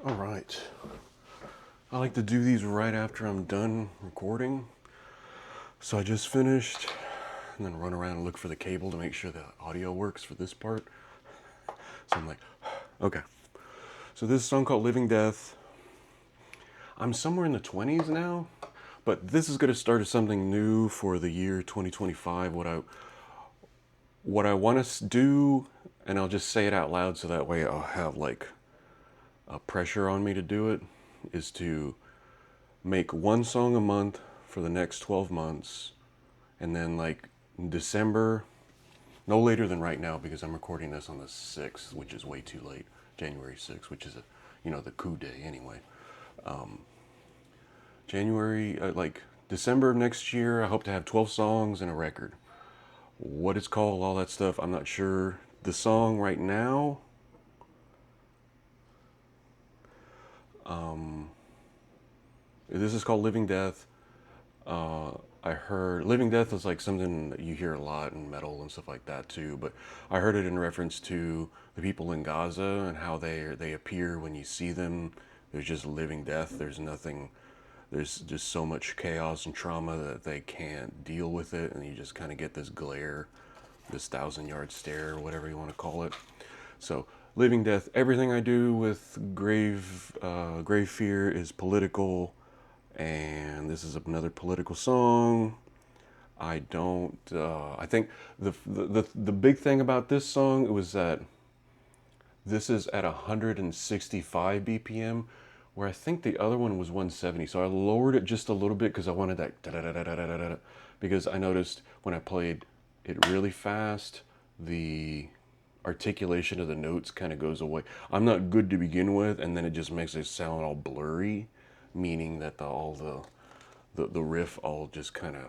All right. I like to do these right after I'm done recording. So I just finished and then run around and look for the cable to make sure the audio works for this part. So I'm like, okay. So this is a song called Living Death. I'm somewhere in the 20s now, but this is going to start as something new for the year 2025. What I want to do, and I'll just say it out loud so that way I'll have like a pressure on me to do it, is to make one song a month for the next 12 months. And then, like, in December, no later than right now, because I'm recording this on the 6th, which is way too late. January 6th, which is, the coup day anyway. January, like, December of next year, I hope to have 12 songs and a record. What it's called, all that stuff, I'm not sure. The song right now, this is called Living Death. I heard Living Death is like something that you hear a lot in metal and stuff like that too. But I heard it in reference to the people in Gaza and how they appear when you see them. There's just living death. There's nothing. There's just so much chaos and trauma that they can't deal with it, and you just kind of get this glare, this 1,000-yard stare, or whatever you want to call it. So, living death. Everything I do with grave fear is political, and this is another political song. I don't. I think the big thing about this song was that this is at 165 BPM, where I think the other one was 170. So I lowered it just a little bit because I wanted that da da da da da da da. Because I noticed when I played it really fast, the articulation of the notes kind of goes away. I'm not good to begin with, and then it just makes it sound all blurry, meaning that the riff all just kind of,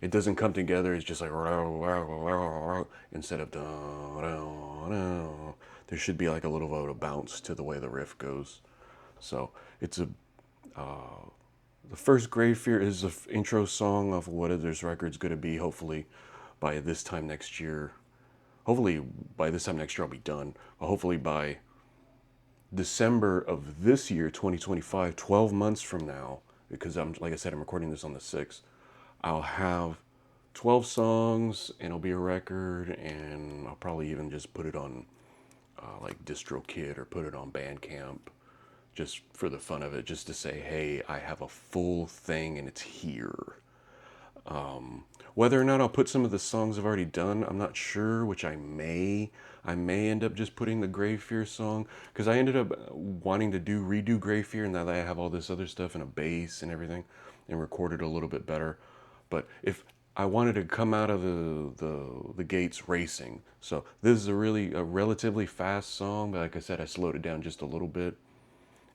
it doesn't come together. It's just like instead of there should be like a little bit of bounce to the way the riff goes. So it's a the first Grave Fear is the intro song of what this record's going to be. Hopefully by this time next year. Hopefully by this time next year I'll be done. Hopefully by December of this year, 2025, 12 months from now, because I'm, like I said, I'm recording this on the 6th, I'll have 12 songs and it'll be a record, and I'll probably even just put it on like DistroKid or put it on Bandcamp just for the fun of it, just to say, hey, I have a full thing and it's here. Whether or not I'll put some of the songs I've already done, I'm not sure, which I may. I may end up just putting the Grave Fear song, because I ended up wanting to redo Grave Fear, and now that I have all this other stuff and a bass and everything, and record it a little bit better. But if I wanted to come out of the gates racing, so this is a relatively fast song, but like I said, I slowed it down just a little bit,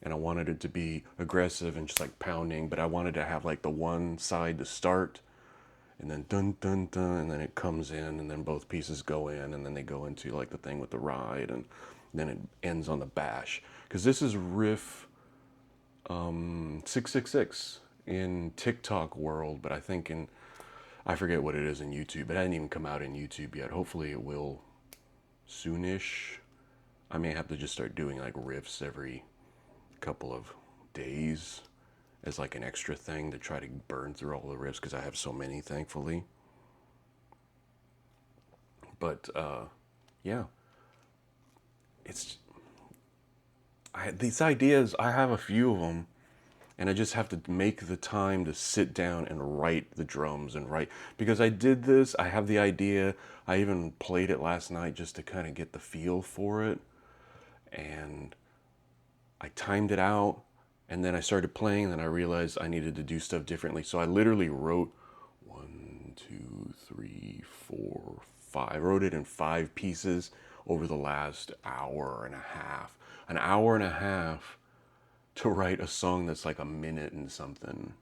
and I wanted it to be aggressive and just like pounding, but I wanted to have like the one side to start, and then dun dun dun, and then it comes in, and then both pieces go in, and then they go into like the thing with the ride, and then it ends on the bash. Because this is riff 666 in TikTok world, but I think I forget what it is in YouTube. It hasn't even come out in YouTube yet. Hopefully it will soonish. I may have to just start doing like riffs every couple of days as like an extra thing to try to burn through all the riffs, because I have so many, thankfully. But yeah, it's these ideas. I have a few of them, and I just have to make the time to sit down and write the drums and write, because I did this. I have the idea. I even played it last night just to kind of get the feel for it, and I timed it out, and then I started playing, and then I realized I needed to do stuff differently. So I literally wrote 1, 2, 3, 4, 5. I wrote it in 5 pieces over the last hour and a half. An hour and a half to write a song that's like a minute and something.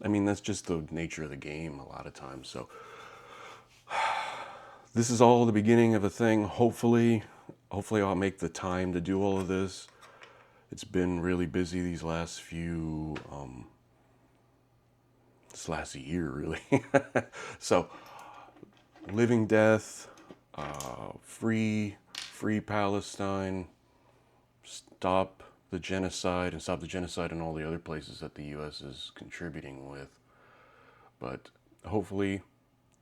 I mean, that's just the nature of the game a lot of times. So this is all the beginning of a thing. Hopefully I'll make the time to do all of this. It's been really busy these last this last year, really. So, Living Death, free Palestine, stop the genocide and stop the genocide in all the other places that the U.S. is contributing with. But hopefully,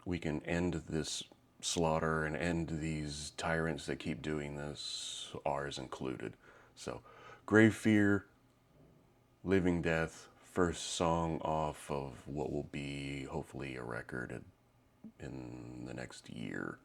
we can end this slaughter and end these tyrants that keep doing this, ours included. So, Grave Fear, Living Death, first song off of what will be hopefully a record in the next year.